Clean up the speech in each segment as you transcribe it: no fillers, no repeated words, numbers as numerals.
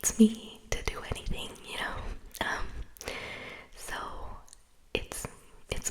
wants me to do anything, you know. So it's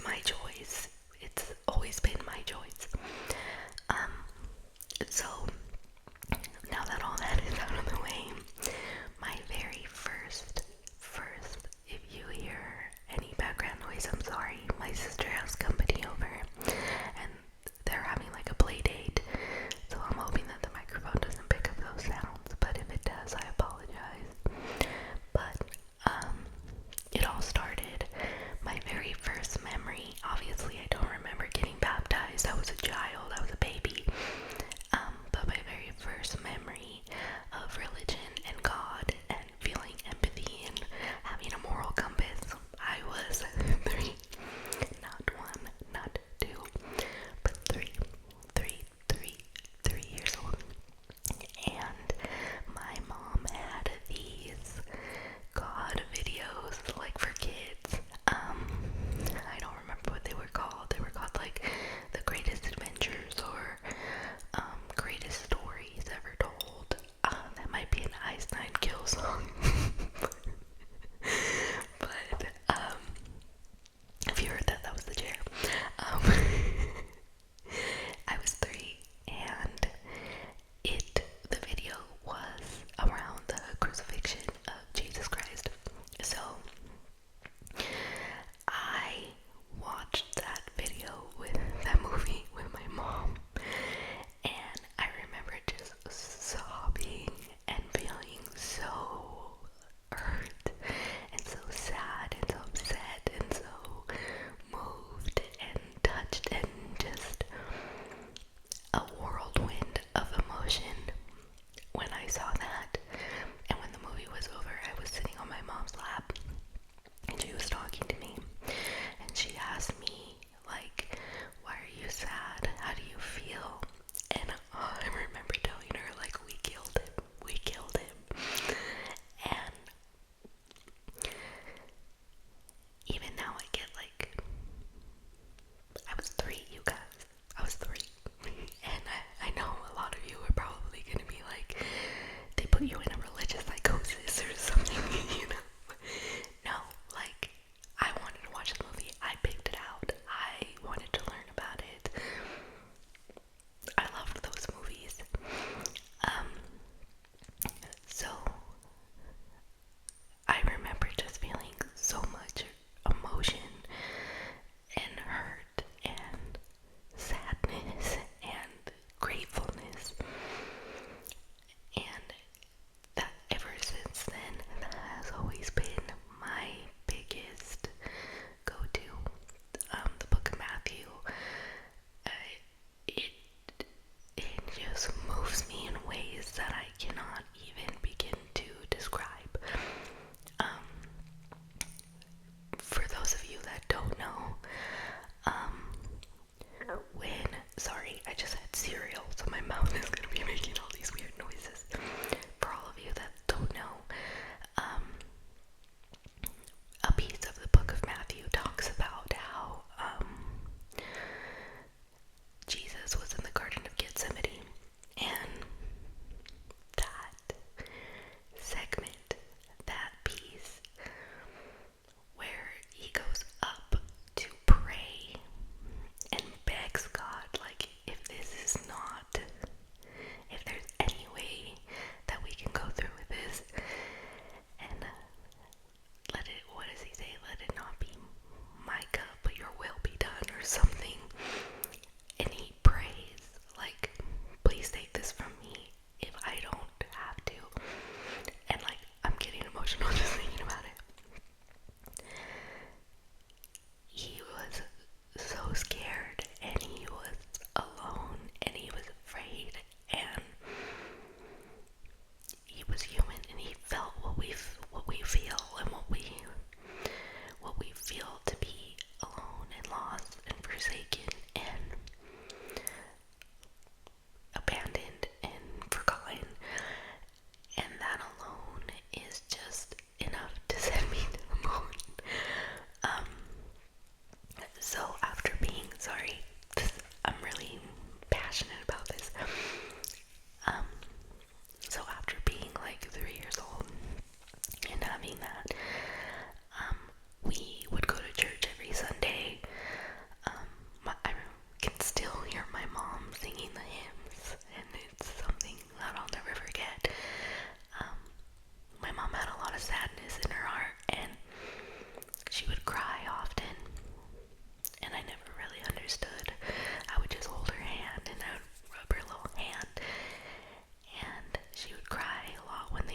my choice. It's always been my choice. So now that all that is out of the way, my very first, if you hear any background noise, I'm sorry. My sister has company over, and they're having like a play date, so I'm hoping that the microphone doesn't pick up those sounds, but if it does, I apologize.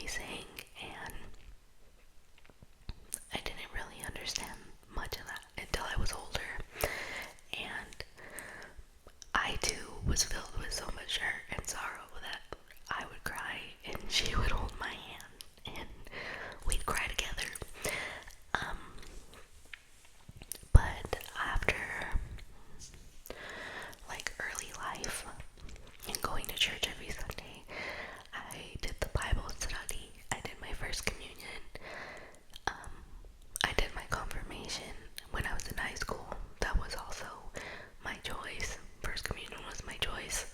amazing, and I didn't really understand much of that until I was older, and I too was filled with so much hurt and sorrow that I would cry and she would hold my hand and we'd cry together. But after like early life and going to church every Sunday, I did the Bible study, I did my first communion, I did my confirmation when I was in high school. That was also my choice. First communion was my choice.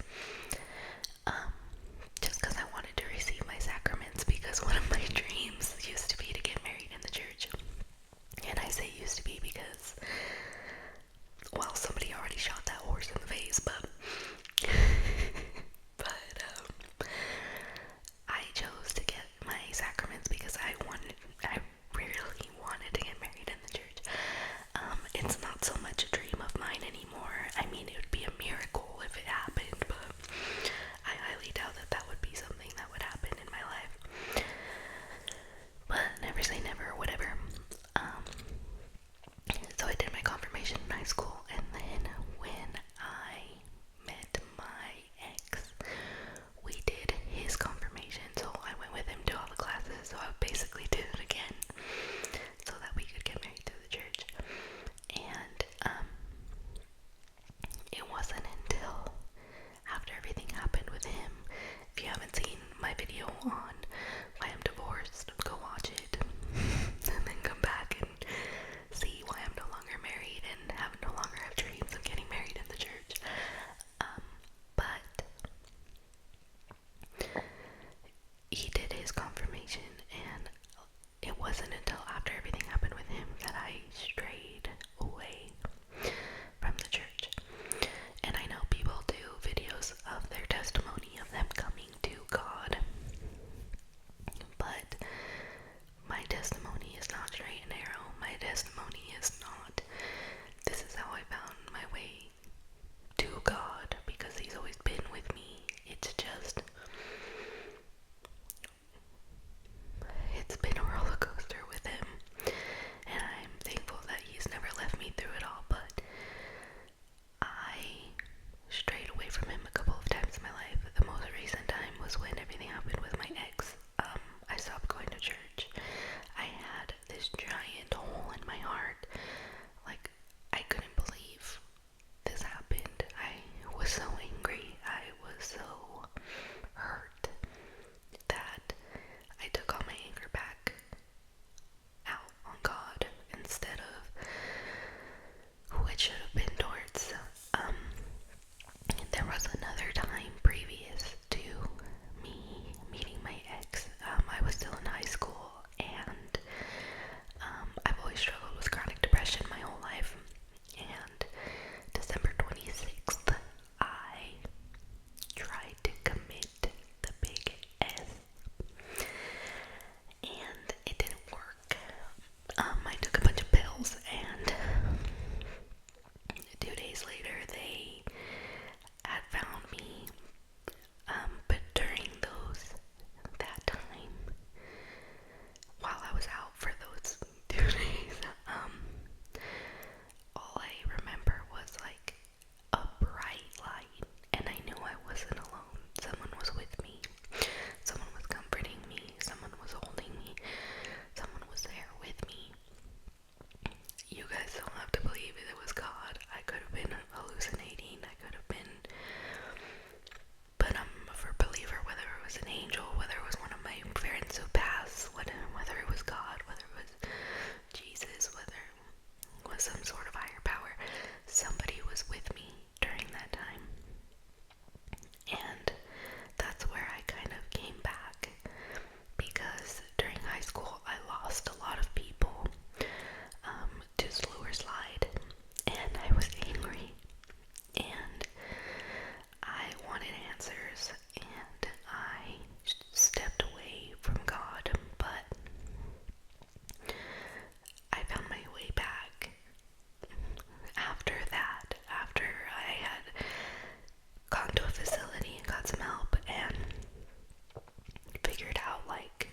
Just because I wanted to receive my sacraments, because one of my dreams used to be to get married in the church. And I say used to be because, well, somebody already shot that horse in the face, but I chose to get my sacraments because I really wanted to get married in the church. It's not so much a dream of mine anymore. I mean, it would be a miracle if it happened, but I highly doubt that that would be something that would happen in my life. But never say never, or whatever. So I did my confirmation in high school, and then when I met my ex, we did his confirmation. So I went with him to all the classes, so I basically did it again so that we could get married through the church. And it wasn't until after everything happened with him. If you haven't seen my video on why I'm divorced, go watch it and then come back and see why I'm no longer married and no longer have dreams of getting married in the church. But he did his confirmation, and it wasn't until after everything happened with him that I strayed away from the church. And I know people do videos of their testimony of them coming to God, but my testimony is not straight and narrow. My testimony is not, this is how I found my way to God, because he's always been with me. It's been a roller coaster with him, and I'm thankful that he's never left me through it all, but I strayed away from him a couple of times in my life. The most recent time was when everything happened with my ex. I stopped going to church. I had this giant hole in my heart. Like, I couldn't believe this happened. I was so angry. I was so hurt that I took all my anger back out on God instead of who it should have been towards. There was another time previous to me meeting my ex. I was still in high school, and I've always struggled with chronic depression my whole life. And December 26th, I tried to commit the big S, and it didn't work. I took a bunch of pills, and 2 days later they had found me. But during that time, while I was out for those 2 days, all I remember was like a bright light, and I knew I wasn't alone. Someone was with me. Someone was comforting me. Someone was holding me. Someone was there with me. You guys don't have to believe it was God. I could have been hallucinating. I could have been, but I'm a firm believer, whether it was an angel, whether it was one of my parents who passed, whether it was God, whether it was Jesus, whether it was some sort of higher power, somebody was with me during that time. And that's where I kind of came back, because during high school I lost a lot of people to slow or slide, and I was angry, and I wanted answers, and I stepped away from God. But I found my way back after that, after I had gone to a facility and got some help and figured out like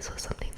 this was something